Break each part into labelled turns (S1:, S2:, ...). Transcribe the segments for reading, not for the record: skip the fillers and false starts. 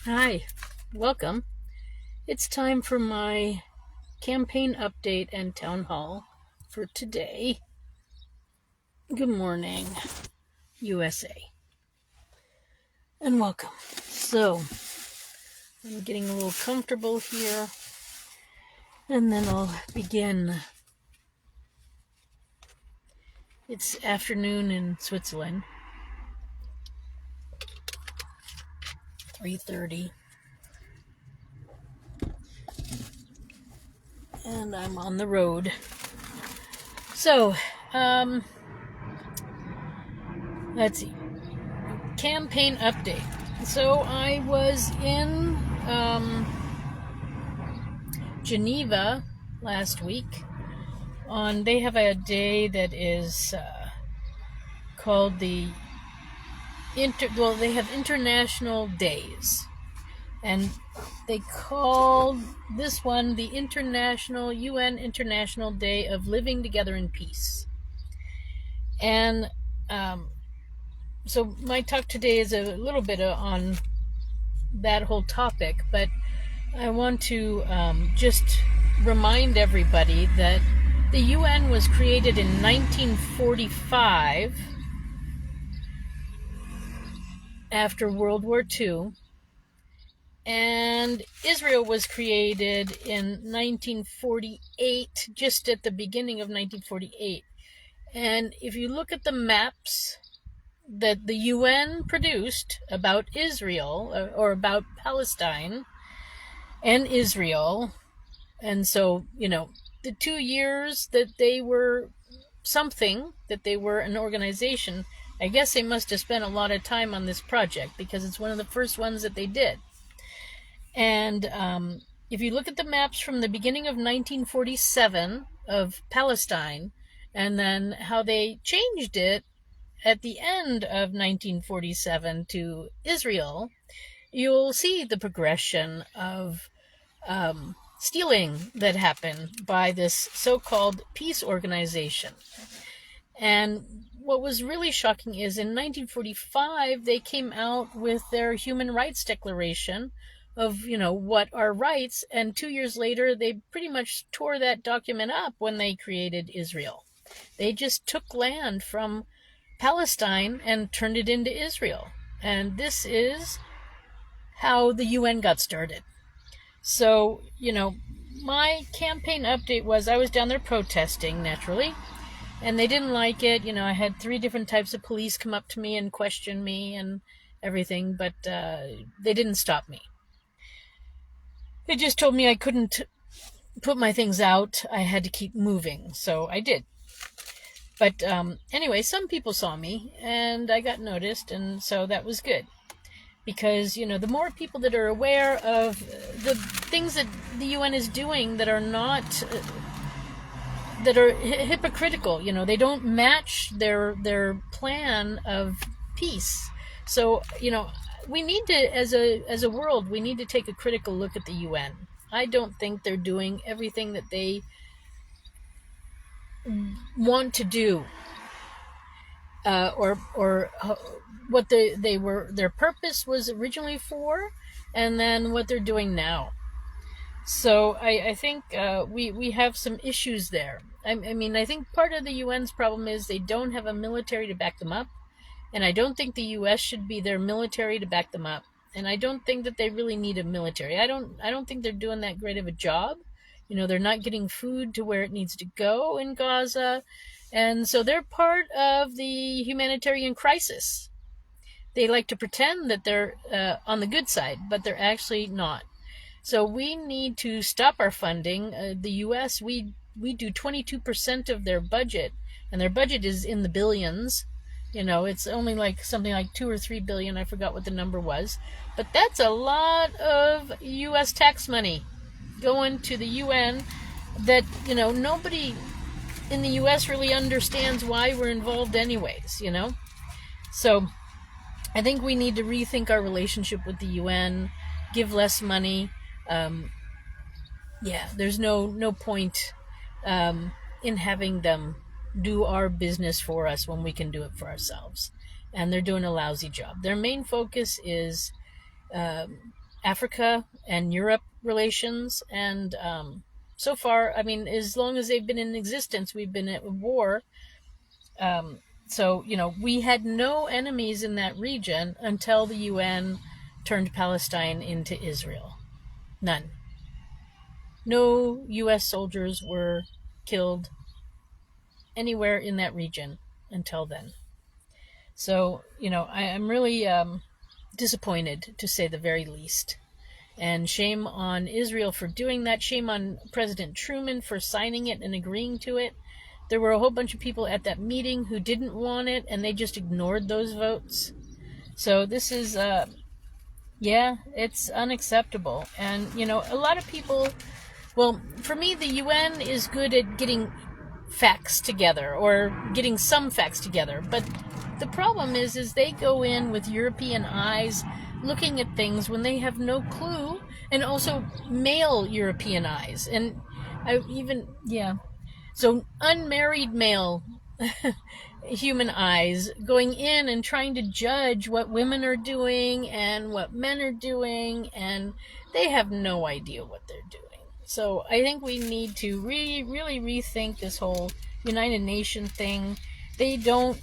S1: Hi, welcome. It's time for my campaign update and town hall for today. Good morning, USA, and welcome. So, I'm getting a little comfortable here, and then I'll begin. It's afternoon in Switzerland, 3:30, and I'm on the road. So, let's see. Campaign update. So I was in Geneva last week. They have a day that is called they have international days, and they called this one the International UN International Day of Living Together in Peace. And so my talk today is a little bit on that whole topic, but I want to just remind everybody that the UN was created in 1945 after World War II, and Israel was created in 1948, just at the beginning of 1948. And if you look at the maps that the UN produced about Israel, or about Palestine and Israel, and so, the 2 years that they were that they were an organization, I guess they must have spent a lot of time on this project, because it's one of the first ones that they did. And if you look at the maps from the beginning of 1947 of Palestine, and then how they changed it at the end of 1947 to Israel, you'll see the progression of stealing that happened by this so-called peace organization. And what was really shocking is in 1945, they came out with their Human Rights Declaration of, what are rights, and 2 years later, they pretty much tore that document up when they created Israel. They just took land from Palestine and turned it into Israel. And this is how the UN got started. So, my campaign update was I was down there protesting, naturally, and they didn't like it. I had 3 different types of police come up to me and question me and everything, but they didn't stop me. They just told me I couldn't put my things out. I had to keep moving, so I did. But anyway, some people saw me, and I got noticed, and so that was good. Because, the more people that are aware of the things that the UN is doing that are not, that are hypocritical, they don't match their plan of peace. So, we need to, as a world, we need to take a critical look at the UN. I don't think they're doing everything that they want to do, or what their purpose was originally for, and then what they're doing now. So I think we have some issues there. I think part of the UN's problem is they don't have a military to back them up, and I don't think the US should be their military to back them up. And I don't think that they really need a military. I don't think they're doing that great of a job. They're not getting food to where it needs to go in Gaza, and so they're part of the humanitarian crisis. They like to pretend that they're on the good side, but they're actually not. So we need to stop our funding. The U.S., we do 22% of their budget, and their budget is in the billions. It's only like something like 2 or 3 billion. I forgot what the number was. But that's a lot of U.S. tax money going to the UN that, nobody in the U.S. really understands why we're involved anyways, So I think we need to rethink our relationship with the UN, give less money. There's no point in having them do our business for us when we can do it for ourselves. And they're doing a lousy job. Their main focus is Africa and Europe relations. And so far, I mean, as long as they've been in existence, we've been at war. So, we had no enemies in that region until the UN turned Palestine into Israel. None. No U.S. soldiers were killed anywhere in that region until then. So, I'm really disappointed, to say the very least. And shame on Israel for doing that. Shame on President Truman for signing it and agreeing to it. There were a whole bunch of people at that meeting who didn't want it, and they just ignored those votes. So this is, it's unacceptable. And, a lot of people, well, for me, the UN is good at getting facts together, or getting some facts together. But the problem is they go in with European eyes, looking at things when they have no clue, and also male European eyes. And so unmarried male human eyes going in and trying to judge what women are doing and what men are doing, and they have no idea what they're doing. So I think we need to really rethink this whole United Nations thing. They don't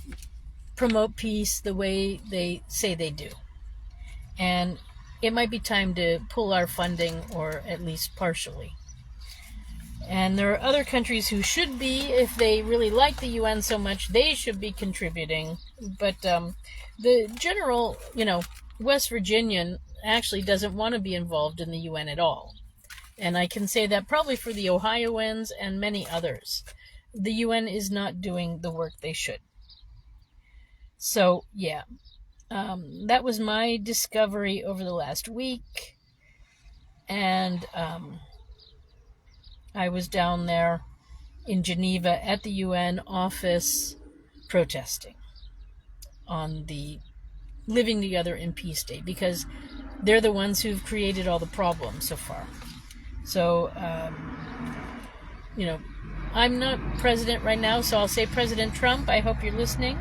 S1: promote peace the way they say they do. And it might be time to pull our funding, or at least partially. And there are other countries who should be, if they really like the UN so much, they should be contributing. But the general, West Virginian actually doesn't want to be involved in the UN at all. And I can say that probably for the Ohioans and many others. The UN is not doing the work they should. So, that was my discovery over the last week. And I was down there in Geneva at the UN office protesting on the Living Together in Peace Day, because they're the ones who've created all the problems so far. So, I'm not president right now, so I'll say President Trump, I hope you're listening,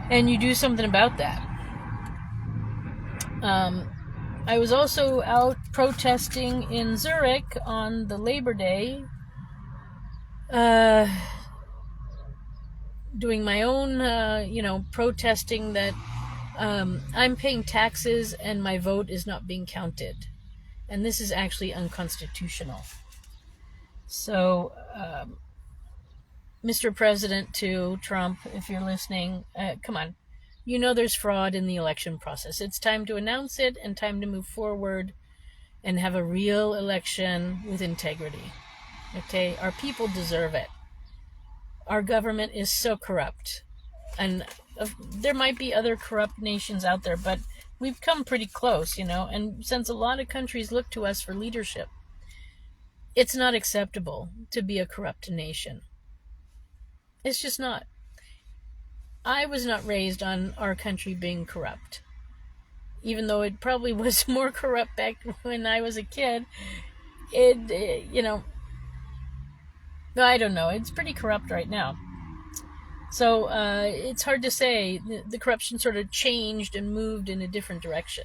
S1: and you do something about that. I was also out protesting in Zurich on the Labor Day, doing my own, protesting that I'm paying taxes and my vote is not being counted. And this is actually unconstitutional. So, Mr. President, to Trump, if you're listening, come on. There's fraud in the election process. It's time to announce it and time to move forward and have a real election with integrity. Okay? Our people deserve it. Our government is so corrupt. And there might be other corrupt nations out there, but we've come pretty close, and since a lot of countries look to us for leadership, it's not acceptable to be a corrupt nation. It's just not. I was not raised on our country being corrupt. Even though it probably was more corrupt back when I was a kid, I don't know. It's pretty corrupt right now. So it's hard to say. The corruption sort of changed and moved in a different direction.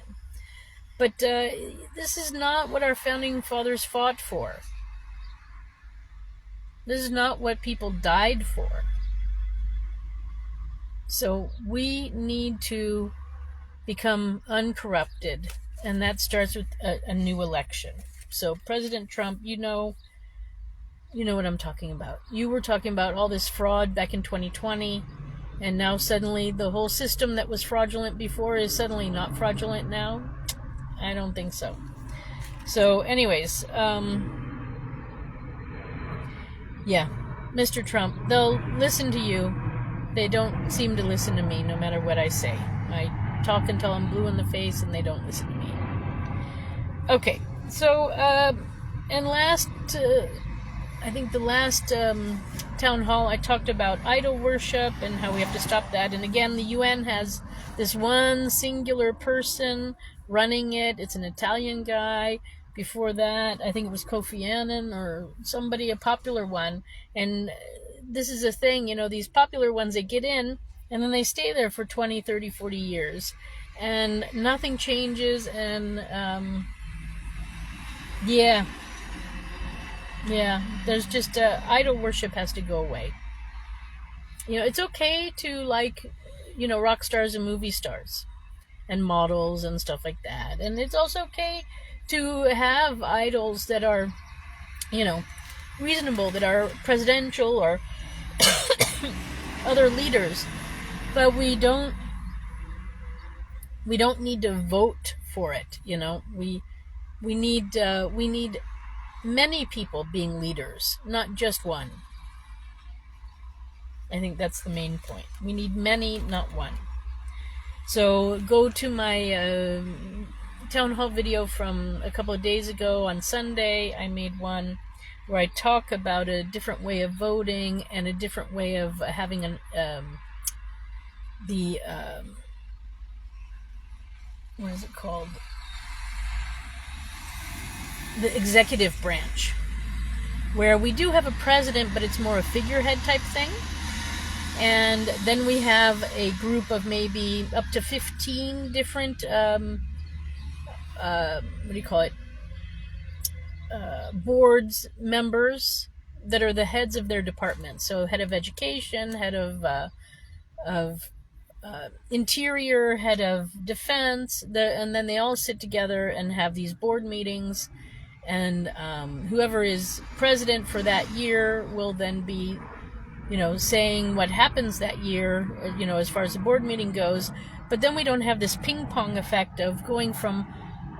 S1: But this is not what our founding fathers fought for. This is not what people died for. So we need to become uncorrupted, and that starts with a new election. So President Trump, you know what I'm talking about. You were talking about all this fraud back in 2020, and now suddenly the whole system that was fraudulent before is suddenly not fraudulent now? I don't think so. So anyways, Mr. Trump, they'll listen to you. They don't seem to listen to me no matter what I say. I talk until I'm blue in the face and they don't listen to me. Okay, so, and I think the last town hall I talked about idol worship and how we have to stop that. And again, the UN has this one singular person running it. It's an Italian guy. Before that, I think it was Kofi Annan or somebody, a popular one. And this is a thing, these popular ones, they get in and then they stay there for 20, 30, 40 years. And nothing changes, and Yeah, yeah. There's just idol worship has to go away. It's okay to like, rock stars and movie stars and models and stuff like that. And it's also okay to have idols that are, you know, reasonable, that are presidential or other leaders. But we don't need to vote for it. We need many people being leaders, not just one. I think that's the main point. We need many, not one. So go to my town hall video from a couple of days ago on Sunday. I made one where I talk about a different way of voting and a different way of having the what is it called? The executive branch, where we do have a president, but it's more a figurehead type thing. And then we have a group of maybe up to 15 different, boards members that are the heads of their department. So head of education, head of interior, head of defense, and then they all sit together and have these board meetings. And whoever is president for that year will then be saying what happens that year, as far as the board meeting goes. But then we don't have this ping pong effect of going from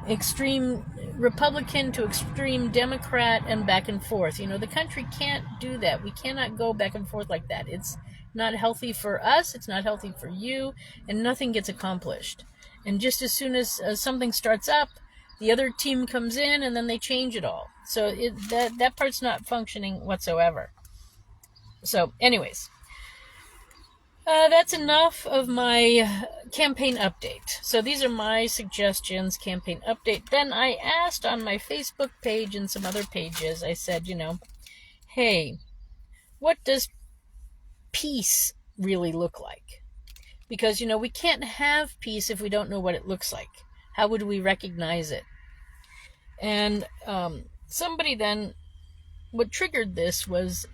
S1: extreme Republican to extreme Democrat and back and forth. The country can't do that. We cannot go back and forth like that. It's not healthy for us. It's not healthy for you, and nothing gets accomplished. And just as soon as something starts up, the other team comes in and then they change it all. So that part's not functioning whatsoever. So anyways, that's enough of my campaign update. So these are my suggestions, campaign update. Then I asked on my Facebook page and some other pages, I said, hey, what does peace really look like? Because, we can't have peace if we don't know what it looks like. How would we recognize it? And somebody then, what triggered this was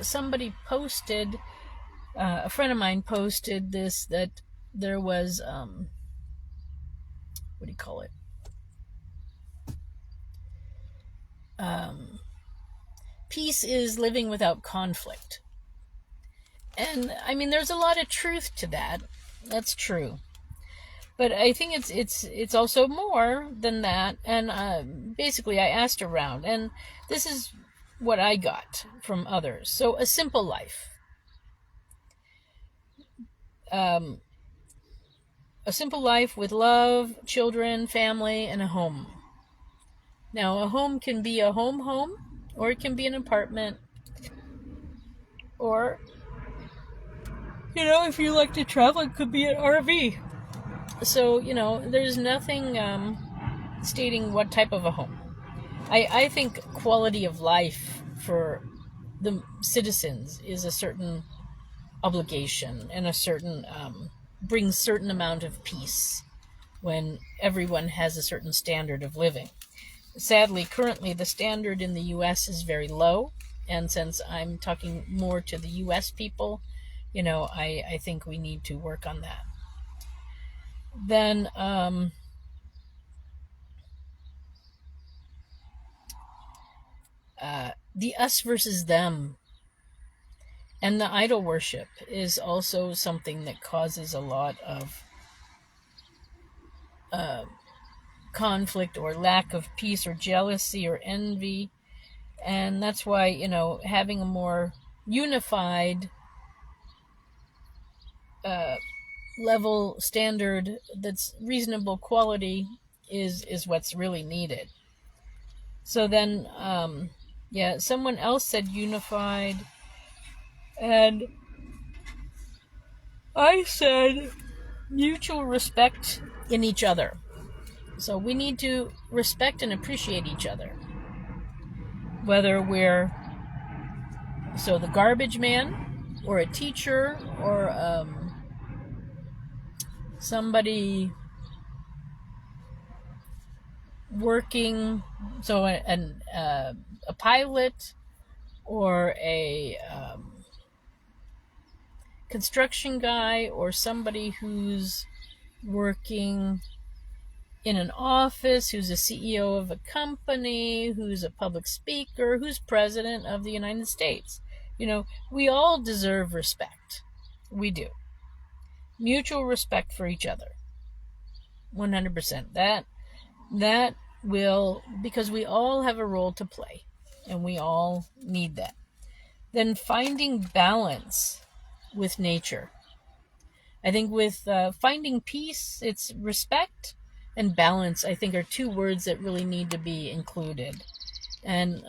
S1: somebody posted, a friend of mine posted this, that there was, peace is living without conflict. And I mean, there's a lot of truth to that. That's true. But I think it's also more than that. And basically, I asked around, and this is what I got from others. So, a simple life. A simple life with love, children, family, and a home. Now, a home can be a home, or it can be an apartment, or, if you like to travel, it could be an RV. So, there's nothing stating what type of a home. I think quality of life for the citizens is a certain obligation and a certain brings certain amount of peace when everyone has a certain standard of living. Sadly, currently the standard in the U.S. is very low, and since I'm talking more to the U.S. people, I think we need to work on that. Then the us versus them and the idol worship is also something that causes a lot of conflict or lack of peace or jealousy or envy. And that's why, having a more unified level standard that's reasonable quality is what's really needed. So then, someone else said unified, and I said mutual respect in each other. So we need to respect and appreciate each other. Whether we're the garbage man, or a teacher, or somebody working, so a pilot or a construction guy or somebody who's working in an office, who's a CEO of a company, who's a public speaker, who's president of the United States. We all deserve respect. We do. Mutual respect for each other. 100%. That will, because we all have a role to play and we all need that. Then finding balance with nature. I think with finding peace, it's respect and balance, I think, are two words that really need to be included. And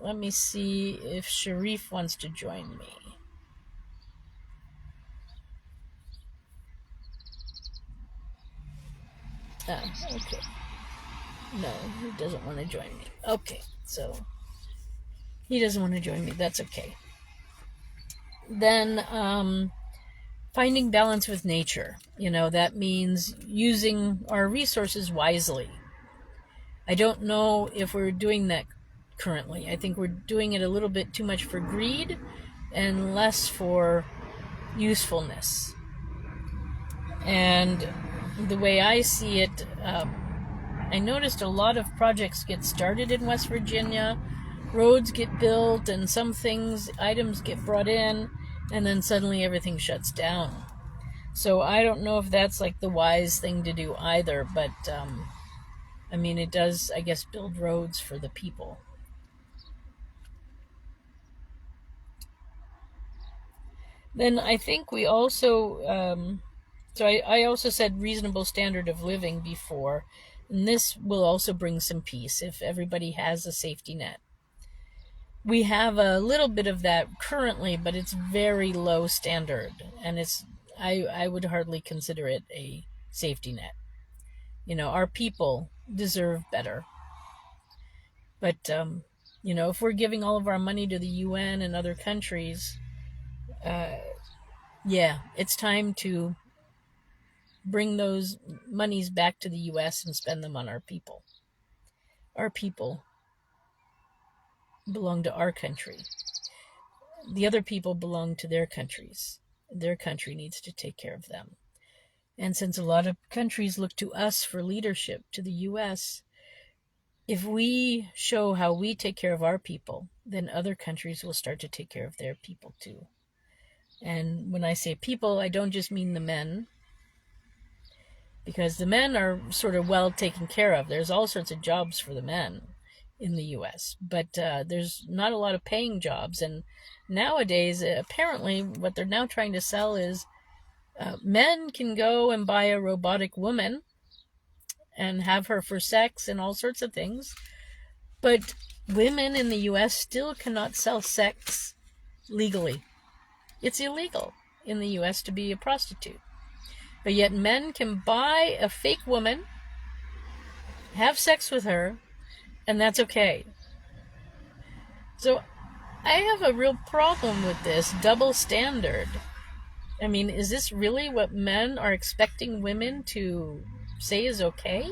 S1: let me see if Sharif wants to join me. Okay. No, he doesn't want to join me. Okay, so he doesn't want to join me. That's okay. Then finding balance with nature. That means using our resources wisely. I don't know if we're doing that currently. I think we're doing it a little bit too much for greed and less for usefulness. And the way I see it, I noticed a lot of projects get started in West Virginia. Roads get built and some items get brought in, and then suddenly everything shuts down. So I don't know if that's like the wise thing to do either, but it does, I guess, build roads for the people. Then I think we also, so I also said reasonable standard of living before, and this will also bring some peace if everybody has a safety net. We have a little bit of that currently, but it's very low standard, and I would hardly consider it a safety net. Our people deserve better. But, if we're giving all of our money to the UN and other countries, it's time to bring those monies back to the US and spend them on our people. Our people belong to our country. The other people belong to their countries. Their country needs to take care of them. And since a lot of countries look to us for leadership, to the US, if we show how we take care of our people, then other countries will start to take care of their people too. And when I say people, I don't just mean the men, because the men are sort of well taken care of. There's all sorts of jobs for the men in the US, but there's not a lot of paying jobs. And nowadays, apparently, what they're now trying to sell is men can go and buy a robotic woman and have her for sex and all sorts of things. But women in the US still cannot sell sex legally. It's illegal in the US to be a prostitute. But yet men can buy a fake woman, have sex with her, and that's okay. So I have a real problem with this double standard. Is this really what men are expecting women to say is okay?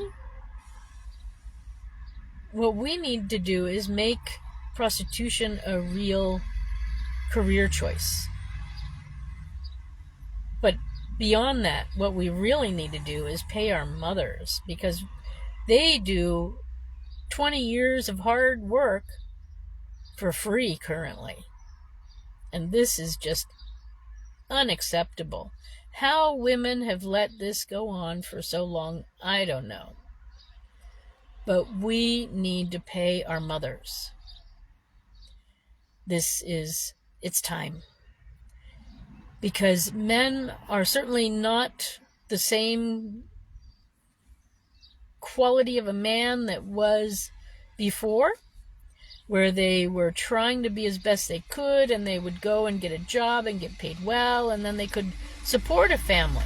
S1: What we need to do is make prostitution a real career choice. But beyond that, what we really need to do is pay our mothers, because they do 20 years of hard work for free currently. And this is just unacceptable. How women have let this go on for so long, I don't know. But we need to pay our mothers. It's time. Because men are certainly not the same quality of a man that was before, where they were trying to be as best they could, and they would go and get a job and get paid well, and then they could support a family.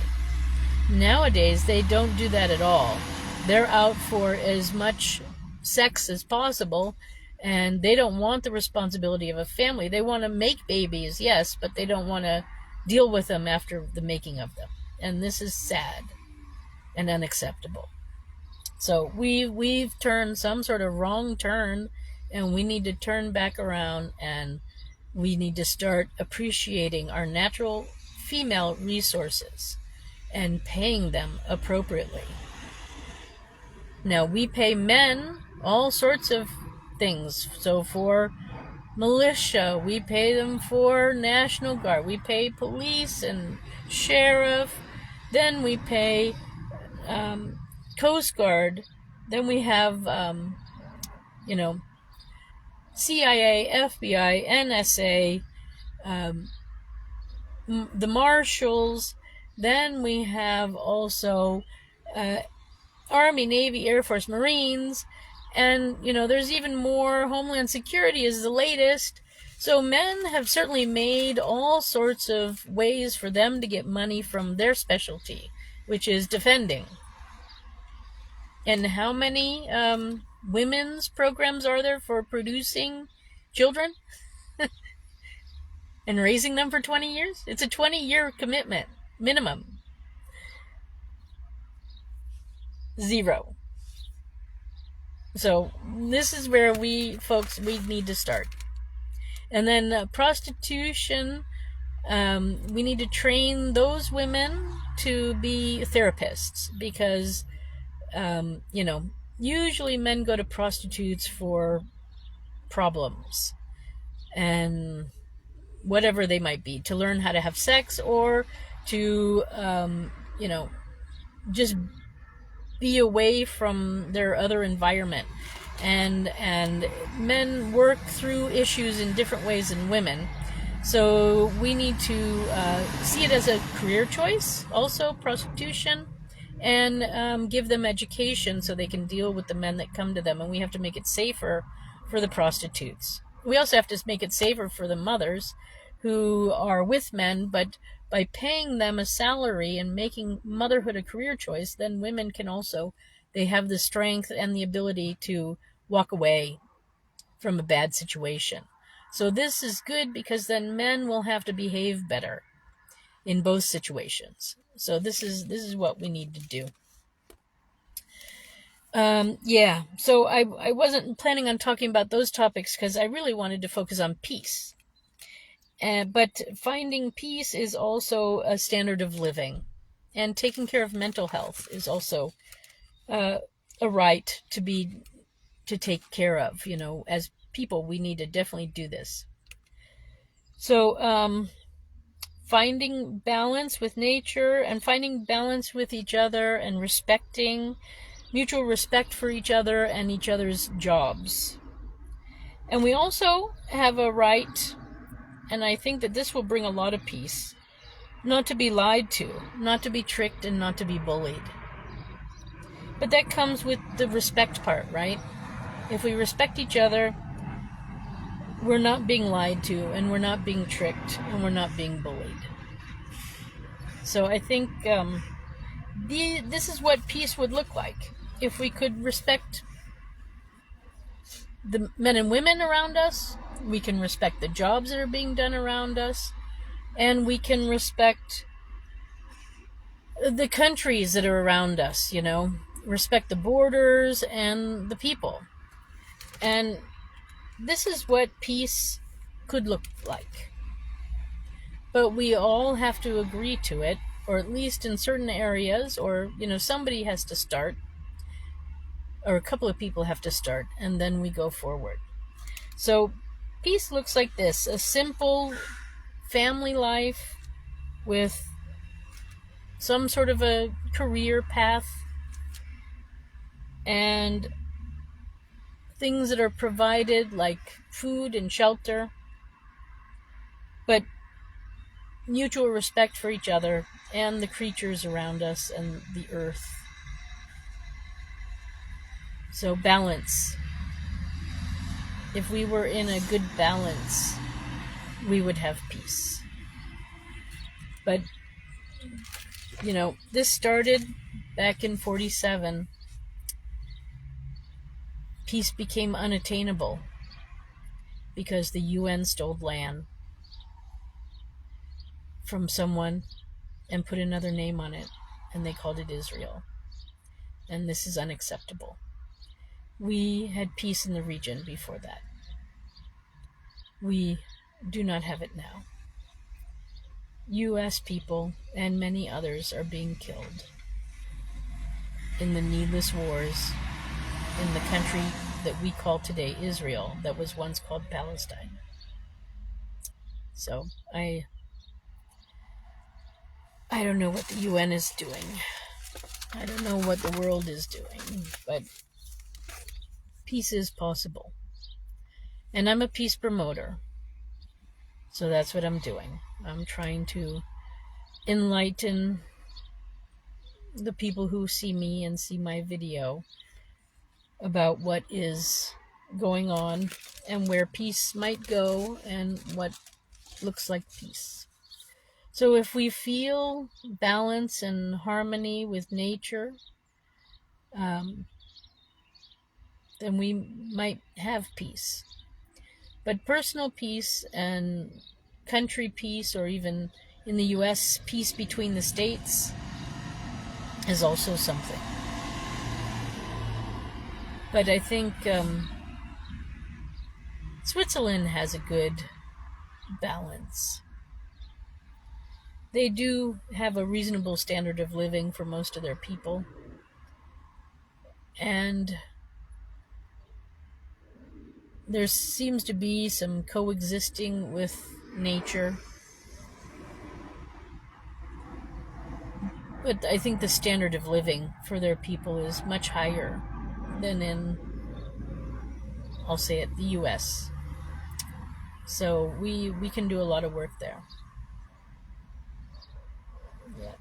S1: Nowadays, they don't do that at all. They're out for as much sex as possible, and they don't want the responsibility of a family. They want to make babies, yes, but they don't want to deal with them after the making of them. And this is sad and unacceptable. So we've turned some sort of wrong turn, and we need to turn back around, and we need to start appreciating our natural female resources and paying them appropriately. Now, we pay men all sorts of things. So for militia, we pay them for National Guard. We pay police and sheriff. Then we pay Coast Guard. Then we have, CIA, FBI, NSA, the Marshals. Then we have also Army, Navy, Air Force, Marines. And, there's even more. Homeland Security is the latest. So men have certainly made all sorts of ways for them to get money from their specialty, which is defending. And how many women's programs are there for producing children and raising them for 20 years? It's a 20-year commitment, minimum. 0. So this is where we need to start. And then prostitution, we need to train those women to be therapists, because usually men go to prostitutes for problems and whatever they might be, to learn how to have sex, or to just be away from their other environment. And men work through issues in different ways than women. So we need to see it as a career choice, also prostitution, and give them education so they can deal with the men that come to them. And we have to make it safer for the prostitutes. We also have to make it safer for the mothers who are with men, but by paying them a salary and making motherhood a career choice, then women can also, they have the strength and the ability to walk away from a bad situation. So this is good, because then men will have to behave better in both situations. So this is what we need to do. So I wasn't planning on talking about those topics because I really wanted to focus on peace. But finding peace is also a standard of living, and taking care of mental health is also a right to take care of. As people, we need to definitely do this. So finding balance with nature, and finding balance with each other, and respecting, mutual respect for each other and each other's jobs. And we also have a right, and I think that this will bring a lot of peace, not to be lied to, not to be tricked, and not to be bullied. But that comes with the respect part, right? If we respect each other, we're not being lied to, and we're not being tricked, and we're not being bullied. So I think this is what peace would look like. If we could respect the men and women around us, we can respect the jobs that are being done around us, and we can respect the countries that are around us, respect the borders and the people. And this is what peace could look like. But we all have to agree to it, or at least in certain areas, or, somebody has to start, or a couple of people have to start, and then we go forward. So peace looks like this: a simple family life with some sort of a career path, and things that are provided like food and shelter, but mutual respect for each other and the creatures around us and the earth. So balance. If we were in a good balance, we would have peace. But, this started back in 1947. Peace became unattainable because the UN stole land from someone and put another name on it, and they called it Israel. and this is unacceptable. We had peace in the region before that. We do not have it now. U.S. people and many others are being killed in the needless wars in the country that we call today Israel, that was once called Palestine. So I don't know what the UN is doing. I don't know what the world is doing, but peace is possible. And I'm a peace promoter. So that's what I'm doing. I'm trying to enlighten the people who see me and see my video about what is going on and where peace might go and what looks like peace. So if we feel balance and harmony with nature, then we might have peace. But personal peace and country peace, or even in the US, peace between the states, is also something. But I think Switzerland has a good balance. They do have a reasonable standard of living for most of their people. And there seems to be some coexisting with nature. But I think the standard of living for their people is much higher than in, I'll say it, the US. So we can do a lot of work there. Yeah.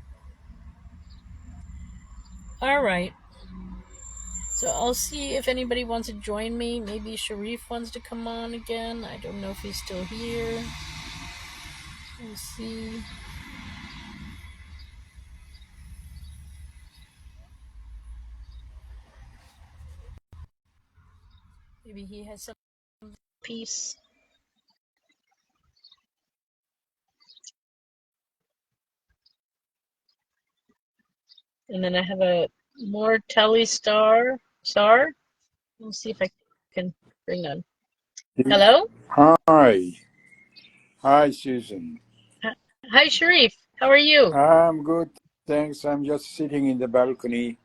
S1: All right. So I'll see if anybody wants to join me. Maybe Sharif wants to come on again. I don't know if he's still here. We'll see. Maybe he has some peace. And then I have a more star. We'll see if I can bring on. Hello?
S2: Hi. Hi, Susan.
S1: Hi, Sharif. How are you?
S2: I'm good, thanks. I'm just sitting in the balcony,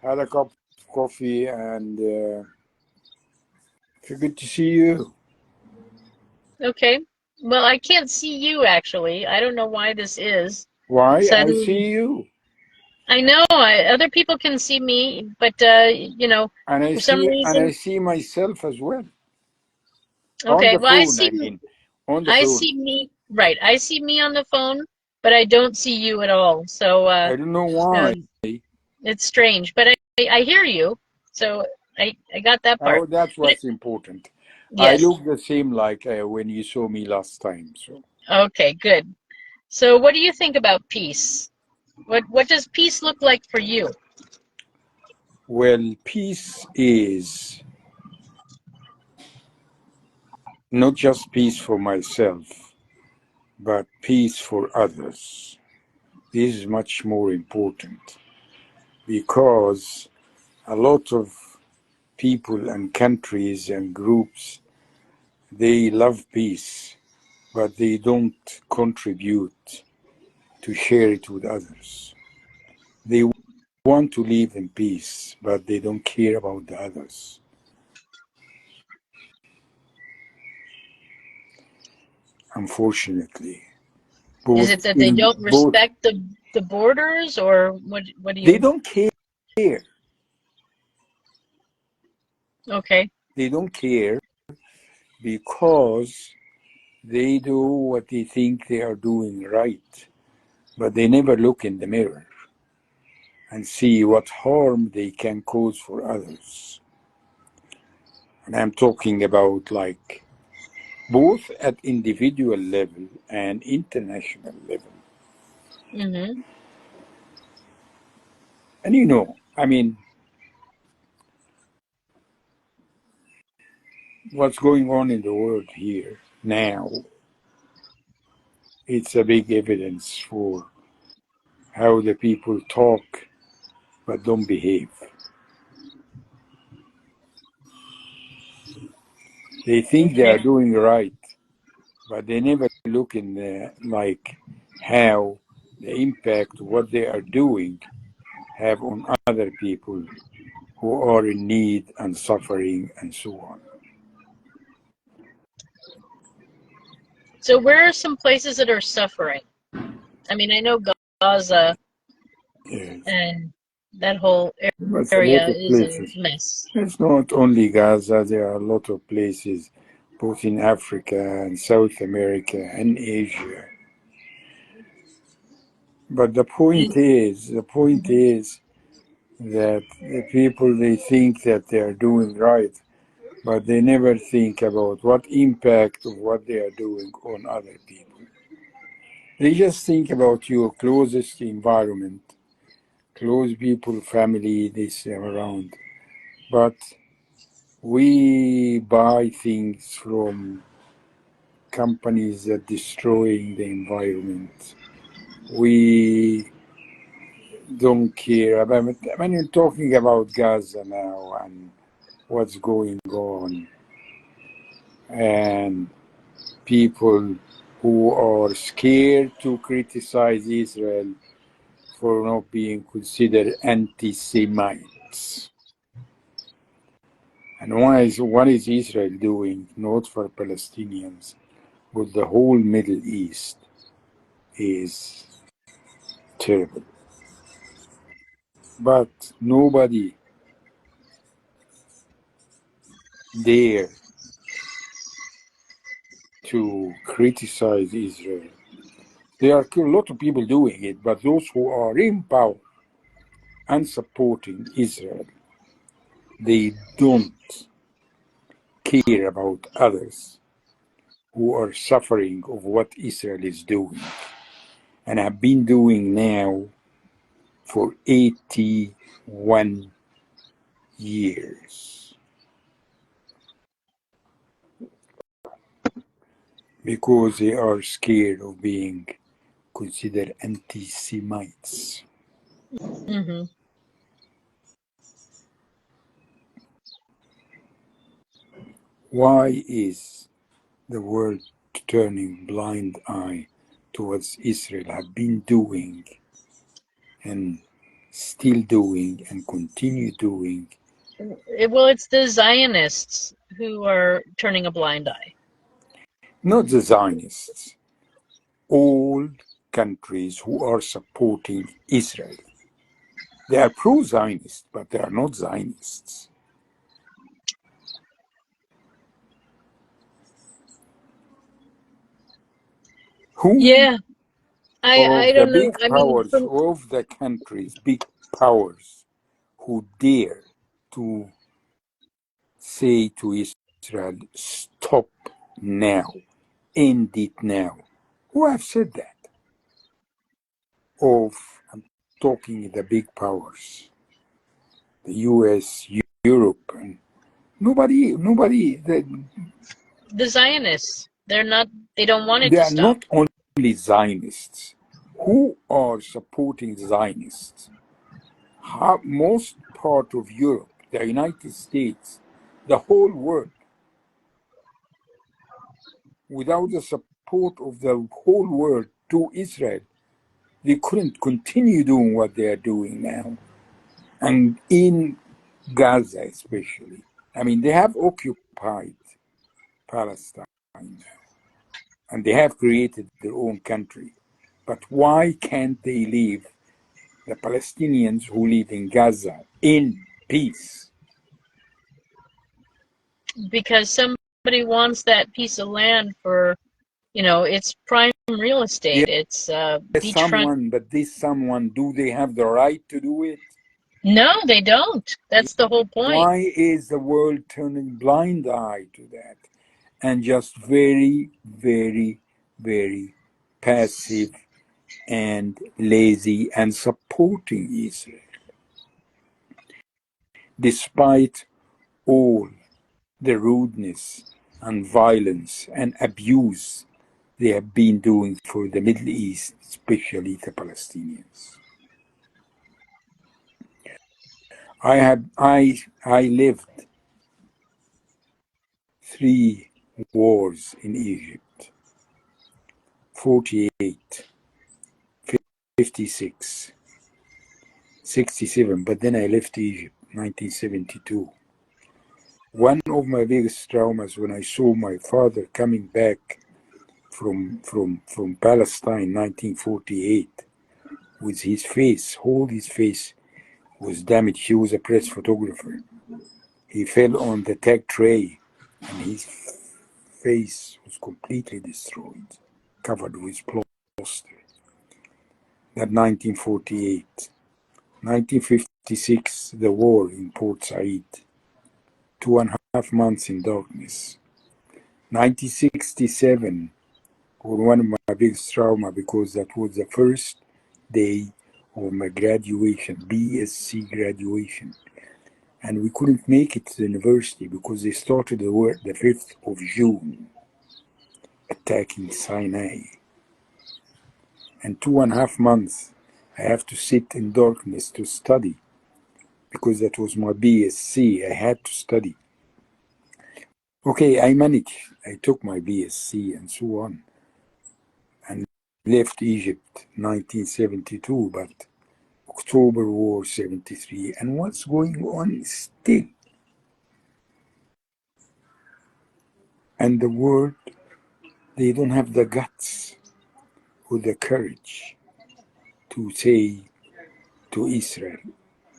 S2: had a cup of coffee, and it's good to see you.
S1: Okay. Well, I can't see you, actually. I don't know why this is.
S2: Why? I
S1: Suddenly,
S2: see you.
S1: I know other people can see me, but,
S2: And I
S1: for some reason,
S2: see myself as well. On
S1: okay.
S2: the
S1: Well, I
S2: phone,
S1: see
S2: I mean. On the phone.
S1: me, right. I see me on the phone, but I don't see you at all. So,
S2: I don't know why.
S1: it's strange, but I hear you. So I got that part.
S2: Oh, that's
S1: But
S2: what's important. I
S1: yes.
S2: look the same like when you saw me last time. So,
S1: Okay, good. So what do you think about peace? What does peace look like for you?
S2: well, peace is not just peace for myself, but peace for others. This is much more important because a lot of people and countries and groups, they love peace, but they don't contribute to share it with others. They want to live in peace, but they don't care about the others. Unfortunately,
S1: Is it that they don't respect the borders, or what do
S2: they
S1: you?
S2: don't care.
S1: Okay.
S2: They don't care because they do what they think they are doing right, but they never look in the mirror and see what harm they can cause for others. And I'm talking about like both at individual level and international level.
S1: Mm-hmm.
S2: And I mean, what's going on in the world here now, it's a big evidence for how the people talk but don't behave. They think they are doing right, but they never look in the, like how the impact what they are doing have on other people who are in need and suffering and so on.
S1: So where are some places that are suffering? I mean, I know Gaza
S2: Yes.
S1: and that whole
S2: But a lot
S1: area
S2: of
S1: is a
S2: places.
S1: mess.
S2: It's not only Gaza, there are a lot of places, both in Africa and South America and Asia. But the point is that the people, they think that they are doing right, but they never think about what impact of what they are doing on other people. They just think about your closest environment, close people, family, this around. But we buy things from companies that destroying the environment. We don't care about. When you're talking about Gaza now and what's going on, and people who are scared to criticize Israel for not being considered anti-Semites. And what is Israel doing, not for Palestinians, but the whole Middle East is terrible. But nobody dare to criticize Israel. There are a lot of people doing it, but those who are in power and supporting Israel, they don't care about others who are suffering of what Israel is doing and have been doing now for 81 years, because they are scared of being considered anti-Semites.
S1: Mm-hmm.
S2: Why is the world turning blind eye towards Israel, have been doing and still doing and continue doing?
S1: Well, it's the Zionists who are turning a blind eye.
S2: Not the Zionists, all countries who are supporting Israel. They are pro-Zionists, but they are not Zionists. Who
S1: Yeah, I
S2: of the
S1: don't know.
S2: big
S1: I mean,
S2: powers, of the countries, big powers, who dare to say to Israel, stop now, end it now? Who have said that? I'm talking the big powers, the US, Europe, and nobody,
S1: the Zionists, they don't want it
S2: they
S1: to
S2: are
S1: stop.
S2: not only Zionists. Who are supporting Zionists? Most part of Europe, the United States, the whole world, without the support of the whole world to Israel, they couldn't continue doing what they are doing now. And in Gaza, especially. I mean, they have occupied Palestine and they have created their own country. But why can't they leave the Palestinians who live in Gaza in peace?
S1: Because somebody wants that piece of land for, it's prime real estate. It's beachfront.
S2: But this someone, do they have the right to do it?
S1: No, they don't. That's the whole point.
S2: Why is the world turning blind eye to that and just very, very, very passive and lazy and supporting Israel, despite all the rudeness and violence and abuse they have been doing for the Middle East, especially the Palestinians? I lived 3 wars in Egypt: 48, 56, 67. But then I left Egypt 1972. One of my biggest traumas when I saw my father coming back from Palestine 1948 with his face, whole his face was damaged. He was a press photographer. He fell on the tag tray and his face was completely destroyed, covered with plaster. That 1948. 1956, the war in Port Said, 2.5 months in darkness. 1967 was one of my biggest trauma because that was the first day of my graduation, BSc graduation. And we couldn't make it to the university because they started the war the 5th of June, attacking Sinai. And 2.5 months, I have to sit in darkness to study because that was my BSc. I had to study. Okay, I managed. I took my BSc and so on and left Egypt 1972, but October War 73. And what's going on still? And the world, they don't have the guts or the courage to say to Israel,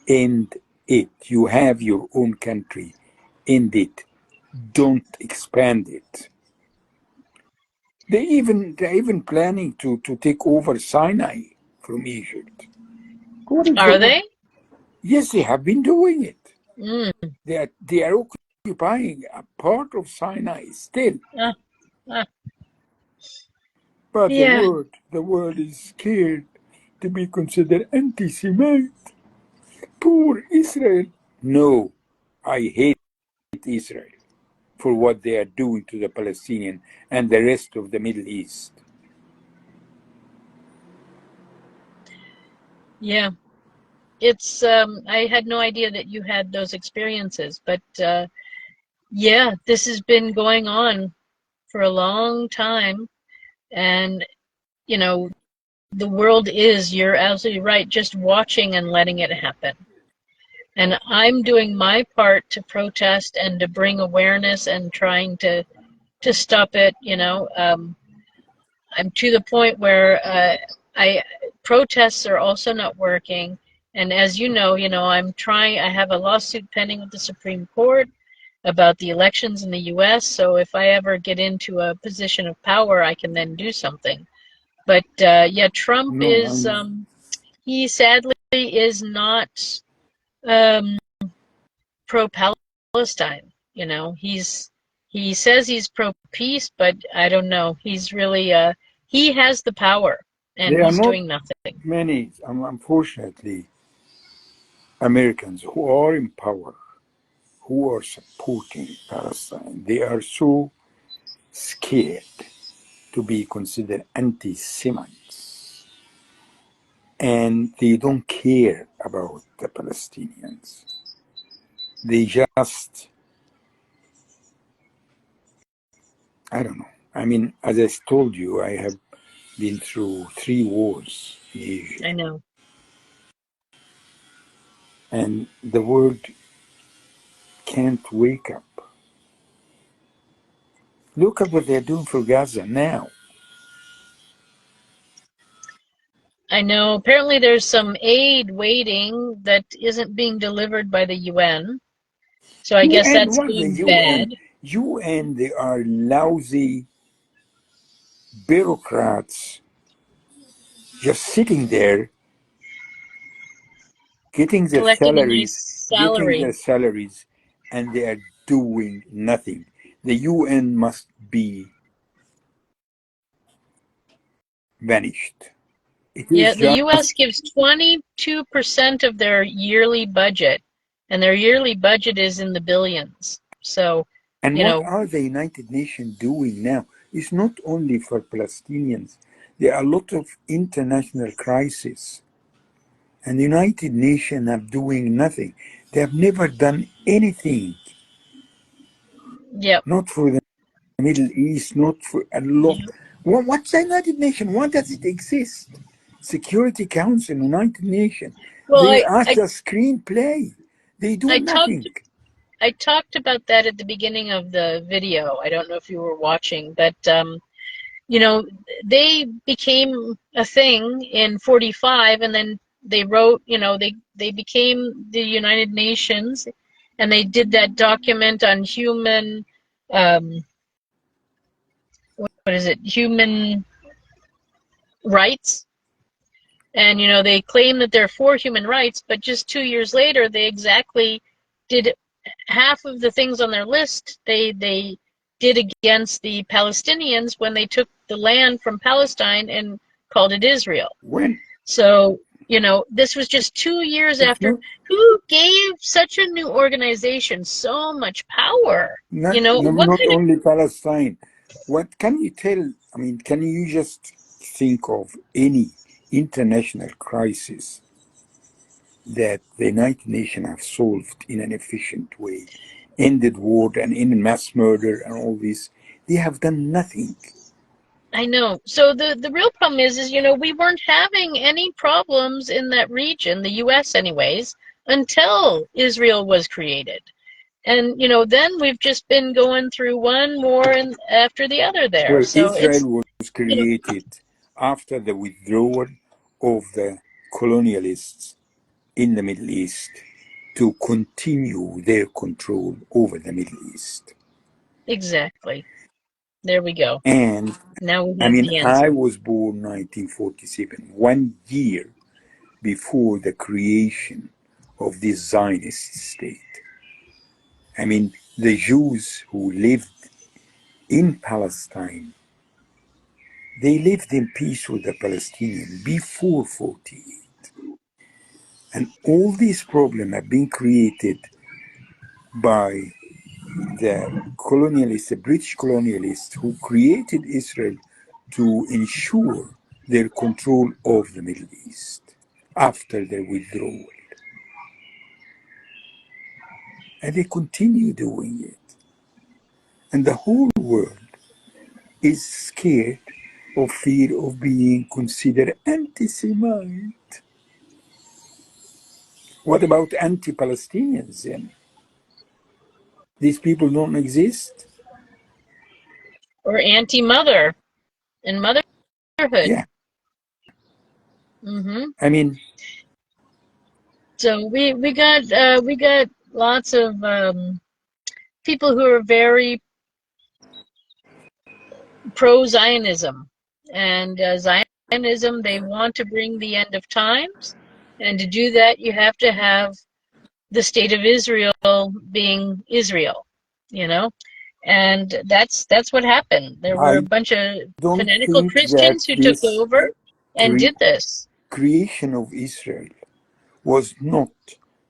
S2: end it. You have your own country. End it. Don't expand it. They're even planning to take over Sinai from Egypt. What is
S1: Are
S2: going on?
S1: they?
S2: Yes, they have been doing it.
S1: Mm.
S2: They are occupying a part of Sinai still. But
S1: Yeah.
S2: the world is scared to be considered anti-Semite. Poor Israel. No, I hate Israel for what they are doing to the Palestinians and the rest of the Middle East.
S1: Yeah. It's I had no idea that you had those experiences, but yeah, this has been going on for a long time, and you know, the world is, you're absolutely right, just watching and letting it happen. And I'm doing my part to protest and to bring awareness and trying to stop it, I'm to the point where I protests are also not working. And as I have a lawsuit pending with the Supreme Court about the elections in the US. So if I ever get into a position of power, I can then do something. But yeah, Trump
S2: No,
S1: is, he sadly is not um, pro-Palestine. He says he's pro-peace, but I don't know. He's really, he has the power and
S2: there are
S1: he's
S2: not
S1: doing nothing.
S2: many, unfortunately, Americans who are in power, who are supporting Palestine. They are so scared to be considered anti-Semites, and they don't care about the Palestinians. They just, I don't know. I mean, as I told you, I have been through 3 wars in Asia,
S1: I know.
S2: and the world can't wake up. Look at what they're doing for Gaza now.
S1: I know. Apparently there's some aid waiting that isn't being delivered by the UN. So I guess
S2: UN,
S1: that's
S2: what the
S1: being
S2: UN?
S1: bad.
S2: UN, they are lousy bureaucrats just sitting there getting their
S1: Collecting a
S2: salaries,
S1: nice
S2: getting
S1: salary.
S2: their salaries, and they are doing nothing. The UN must be vanished. It
S1: Yeah,
S2: is
S1: the
S2: just,
S1: US gives 22% of their yearly budget, and their yearly budget is in the billions. So,
S2: and
S1: you
S2: what
S1: know,
S2: are the United Nations doing now? It's not only for Palestinians. There are a lot of international crises, and the United Nations are doing nothing. They have never done anything,
S1: Yep.
S2: not for the Middle East, not for a lot.
S1: Yep.
S2: What's the United Nations? Why does it exist? Security Council, United Nations.
S1: Well,
S2: They are the screenplay. They do
S1: I talked
S2: nothing.
S1: I talked about that at the beginning of the video. I don't know if you were watching, but you know, they became a thing in 45, and then they wrote, you know, they became the United Nations, and they did that document on human, um, what is it, human rights. And, you know, they claim that they're for human rights, but just 2 years later, they exactly did half of the things on their list they did against the Palestinians when they took the land from Palestine and called it Israel.
S2: When
S1: So, you know, this was just 2 years
S2: it's
S1: after.
S2: not,
S1: Who gave such a new organization so much power?
S2: not,
S1: You know, what
S2: not
S1: kind of,
S2: only Palestine. What can you tell? I mean, can you just think of any international crisis that the United Nations have solved in an efficient way, ended war and ended mass murder and all this? They have done nothing.
S1: I know. So the real problem is, you know, we weren't having any problems in that region, the US anyways, until Israel was created. And, you know, then we've just been going through one war and after the other there.
S2: Well,
S1: So it's,
S2: Israel was
S1: you know,
S2: created after the withdrawal of the colonialists in the Middle East to continue their control over the Middle East.
S1: exactly. There we go.
S2: And
S1: Now we
S2: I
S1: have
S2: mean,
S1: the
S2: I
S1: answer.
S2: was born 1947, 1 year before the creation of this Zionist state. I mean, the Jews who lived in Palestine, they lived in peace with the Palestinians before 48. And all these problems have been created by the colonialists, the British colonialists who created Israel to ensure their control of the Middle East after their withdrawal. And they continue doing it. And the whole world is scared of fear of being considered anti-Semite. What about anti-Palestinians then? These people don't exist?
S1: Or anti-mother and motherhood.
S2: Yeah.
S1: Hmm.
S2: I mean,
S1: So we got lots of people who are very pro-Zionism, and Zionism, they want to bring the end of times, and to do that you have to have the state of Israel being Israel, you know, and that's what happened. There were a
S2: I
S1: bunch of
S2: don't
S1: fanatical
S2: think that
S1: Christians who took
S2: this
S1: over and did this.
S2: creation of Israel was not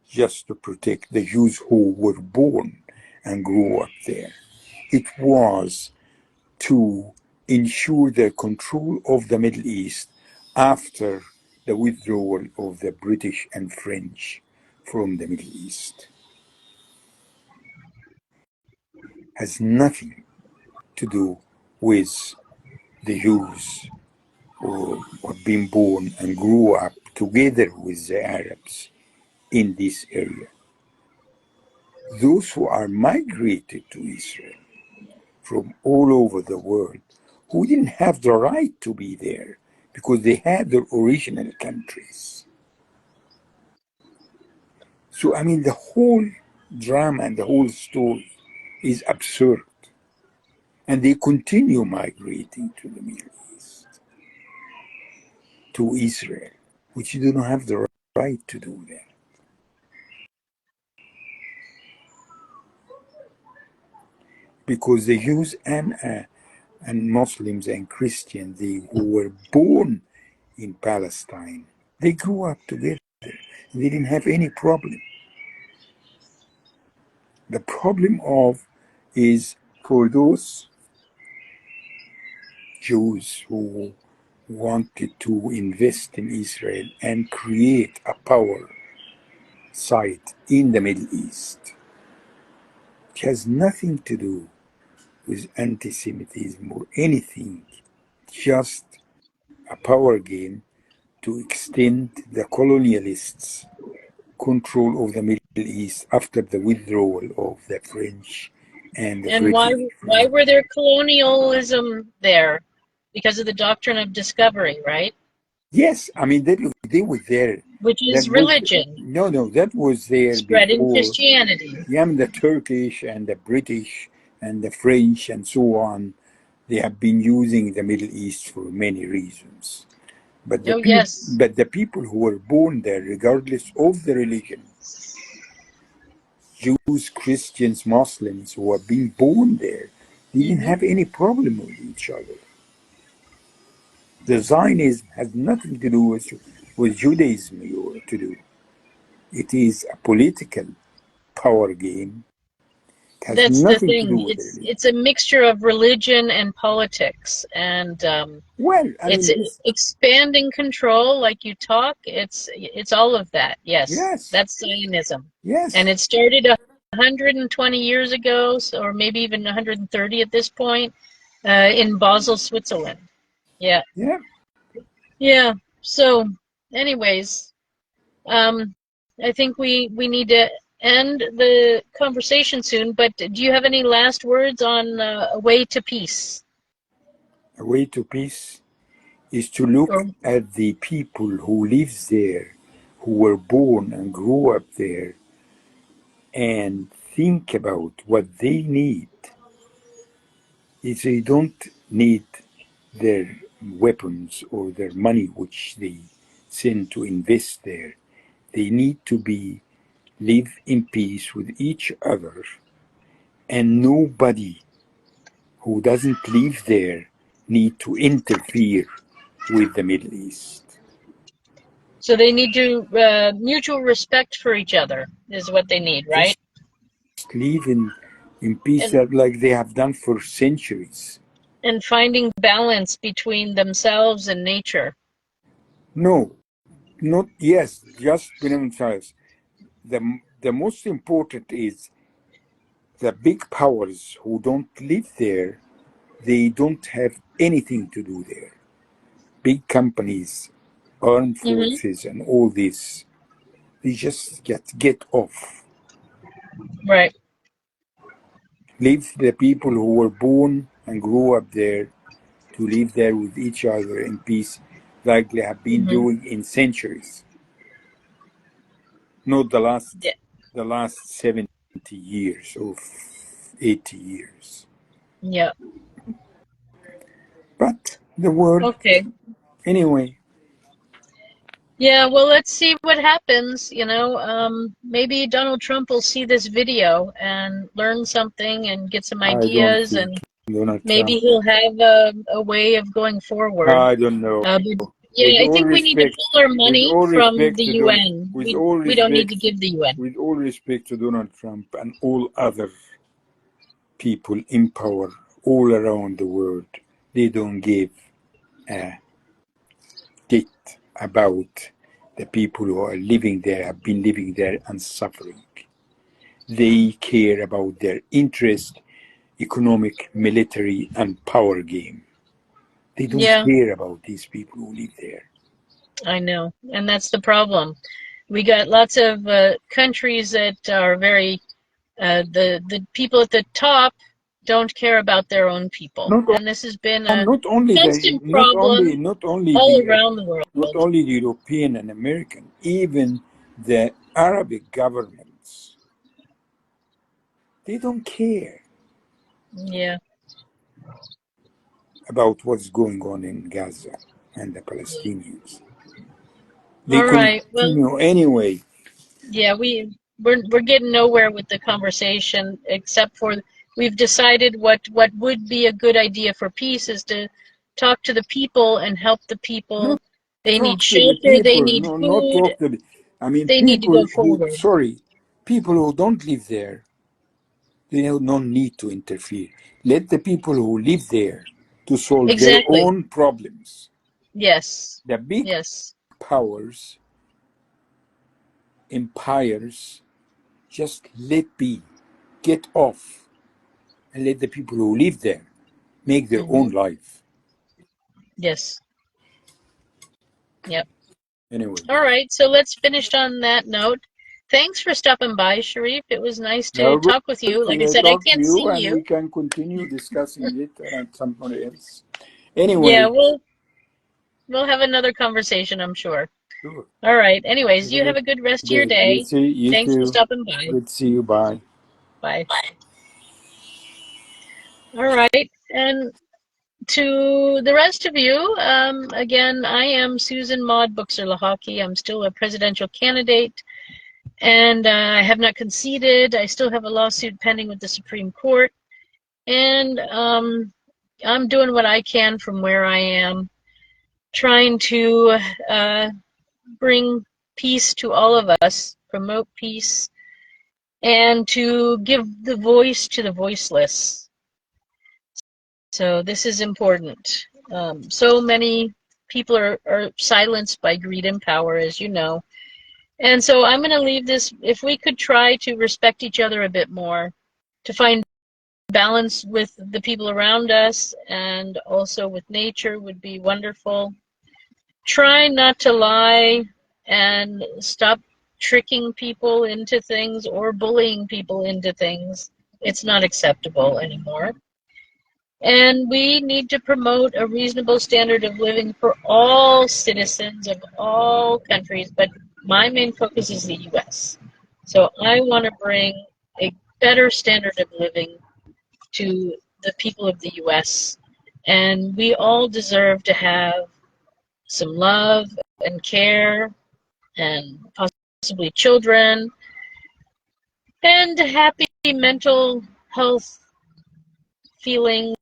S2: just to protect the Jews who were born and grew up there. It was to ensure the control of the Middle East after the withdrawal of the British and French from the Middle East. Has nothing to do with the Jews who have been born and grew up together with the Arabs in this area. Those who are migrated to Israel from all over the world who didn't have the right to be there because they had their original countries. So, I mean, the whole drama and the whole story is absurd. And they continue migrating to the Middle East, to Israel, which you don't have the right to do that. Because the Jews and Muslims and Christians, they who were born in Palestine, they grew up together. They didn't have any problem. The problem of is for those Jews who wanted to invest in Israel and create a power site in the Middle East. It has nothing to do with anti-Semitism or anything, just a power game to extend the colonialists' control of the Middle East after the withdrawal of the French and the
S1: And
S2: British.
S1: why were there colonialism there? Because of the doctrine of discovery, right?
S2: Yes, I mean they were there.
S1: Which
S2: That
S1: is
S2: was
S1: religion,
S2: no, that was there
S1: spreading
S2: before.
S1: Christianity.
S2: Yeah, the Turkish and the British and the French and so on, they have been using the Middle East for many reasons. But
S1: Oh, yes.
S2: the people who were born there, regardless of the religion, Jews, Christians, Muslims who have been born there, they didn't
S1: Hmm.
S2: have any problem with each other. The Zionism has nothing to do with Judaism to do. It is a political power game. It has
S1: That's the
S2: nothing to do
S1: thing.
S2: with the religion.
S1: It's a mixture of religion and politics, and
S2: Well, I
S1: it's
S2: mean, this,
S1: expanding control, like you talk. It's all of that. Yes,
S2: yes,
S1: that's Zionism, and
S2: yes,
S1: it started 120 years ago, or maybe even 130 at this point, in Basel, Switzerland. Yeah,
S2: yeah.
S1: yeah. So, anyways, um, I think we need to end the conversation soon. But do you have any last words on a way to peace?
S2: A way to peace is to look
S1: Or
S2: at the people who live there, who were born and grew up there, and think about what they need. If they don't need their weapons or their money, which they send to invest there, they need to be live in peace with each other, and nobody who doesn't live there need to interfere with the Middle East.
S1: so they need to mutual respect for each other is what they need, right?
S2: Just live in peace
S1: And
S2: like they have done for centuries.
S1: finding balance between themselves and nature.
S2: No, not yes, just between themselves. The most important is the big powers who don't live there, they don't have anything to do there. Big companies, armed
S1: Hmm.
S2: forces, and all this, they just get off.
S1: Right.
S2: Leave the people who were born and grew up there to live there with each other in peace, like they have been
S1: Hmm.
S2: doing in centuries, not
S1: Yeah.
S2: the last 70 years or 80 years.
S1: Yeah.
S2: But the world,
S1: Okay.
S2: anyway,
S1: Yeah, well, let's see what happens. Maybe Donald Trump will see this video and learn something and get some
S2: I don't
S1: ideas,
S2: think
S1: and
S2: Donald
S1: maybe
S2: Trump.
S1: he'll have a way of going forward.
S2: I don't know.
S1: But
S2: With
S1: yeah, I
S2: all
S1: think we need to
S2: respect,
S1: pull our
S2: with
S1: money
S2: all
S1: from
S2: respect
S1: the
S2: to Don,
S1: UN.
S2: with
S1: We
S2: all
S1: we don't need
S2: respect,
S1: to give the UN.
S2: with all respect to Donald Trump and all other people in power all around the world, they don't give a tit about the people who are living there, have been living there and suffering. They care about their interest, economic, military, and power game. They don't
S1: Yeah,
S2: care about these people who live there.
S1: I know, and that's the problem. We got lots of countries that are very the people at the top don't care about their own people,
S2: Not
S1: and this has been
S2: and
S1: a constant problem all around the
S2: not
S1: world.
S2: only the European and American, even the Arabic governments, they don't care
S1: Yeah.
S2: about what's going on in Gaza and the Palestinians. They
S1: All right. Well,
S2: continue anyway.
S1: yeah, we're getting nowhere with the conversation, except for we've decided what would be a good idea for peace is to talk to the people and help the people.
S2: Not
S1: They need
S2: talk to the
S1: shelter, they
S2: people,
S1: need
S2: no, not
S1: food,
S2: talk to the, I mean,
S1: they need to go forward.
S2: people who don't live there, they have no need to interfere. Let the people who live there to solve their
S1: Exactly.
S2: own problems.
S1: Yes.
S2: The big
S1: Yes.
S2: powers, empires just let be, get off, and let the people who live there make their
S1: Mm-hmm.
S2: own life.
S1: Yes. Yep.
S2: Anyway,
S1: All right. So let's finish on that note. Thanks for stopping by, Sharif. It was nice to talk with you. Like I said, I
S2: talk to
S1: can't see
S2: you, and
S1: you.
S2: we can continue discussing it at somebody else.
S1: Yeah,
S2: Anyway,
S1: we'll have another conversation, I'm sure.
S2: sure.
S1: All right. Anyways, you have
S2: Good
S1: a good rest of your
S2: day. You
S1: day.
S2: see, you
S1: Thanks for
S2: too.
S1: stopping by.
S2: Good to see you. Bye.
S1: Bye. All right. And to the rest of you, again, I am Susan Maud Buchser-Lochocki. I'm still a presidential candidate, and I have not conceded. I still have a lawsuit pending with the Supreme Court, and I'm doing what I can from where I am, trying to bring peace to all of us, promote peace, and to give the voice to the voiceless. So this is important. So many people are silenced by greed and power, as you know. And so I'm going to leave this, if we could try to respect each other a bit more, to find balance with the people around us and also with nature would be wonderful. Try not to lie and stop tricking people into things or bullying people into things. It's not acceptable anymore. And we need to promote a reasonable standard of living for all citizens of all countries, but my main focus is the US. So I want to bring a better standard of living to the people of the US. And we all deserve to have some love and care and possibly children and happy mental health feelings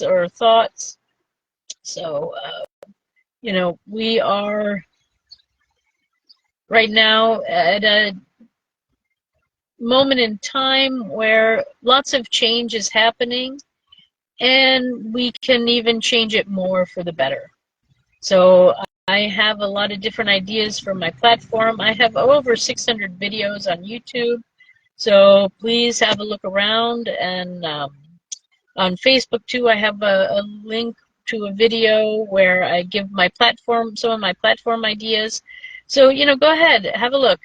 S1: or thoughts. So, you know, we are right now at a moment in time where lots of change is happening and we can even change it more for the better. So I have a lot of different ideas for my platform. I have over 600 videos on YouTube. So please have a look around, and on Facebook too, I have a link to a video where I give my platform, some of my platform ideas. So, you know, go ahead, have a look.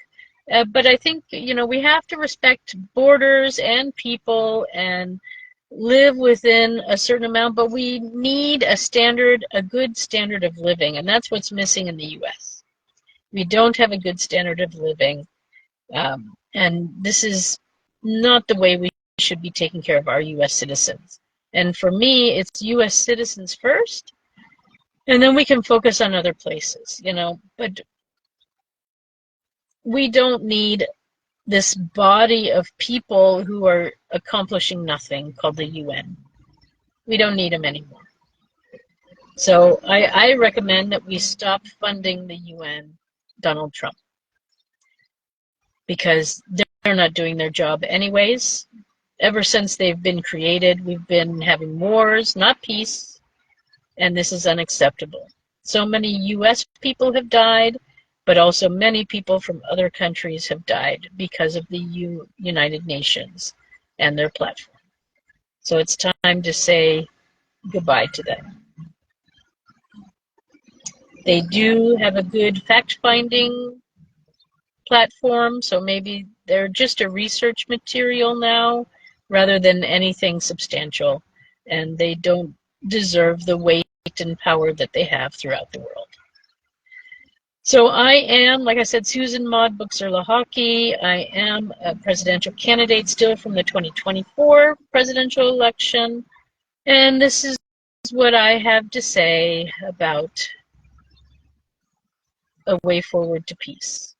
S1: But I think, you know, we have to respect borders and people and live within a certain amount, but we need a standard, a good standard of living, and that's what's missing in the U.S. We don't have a good standard of living, and this is not the way we should be taking care of our U.S. citizens. And for me, it's U.S. citizens first, and then we can focus on other places, you know. But we don't need this body of people who are accomplishing nothing called the UN. We don't need them anymore. So I recommend that we stop funding the UN, Donald Trump, because they're not doing their job anyways. Ever since they've been created, we've been having wars, not peace, and this is unacceptable. So many US people have died, but also many people from other countries have died because of the United Nations and their platform. So it's time to say goodbye to them. They do have a good fact-finding platform, so maybe they're just a research material now rather than anything substantial, and they don't deserve the weight and power that they have throughout the world. So I am, like I said, Susan Maud Buchser-Lochocki. I am a presidential candidate still from the 2024 presidential election, and this is what I have to say about a way forward to peace.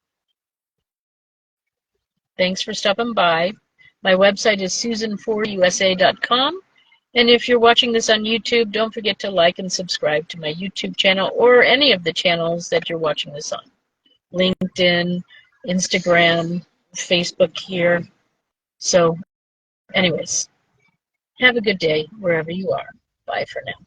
S1: Thanks for stopping by. My website is susan4usa.com. And if you're watching this on YouTube, don't forget to like and subscribe to my YouTube channel or any of the channels that you're watching this on. LinkedIn, Instagram, Facebook here. So anyways, have a good day wherever you are. Bye for now.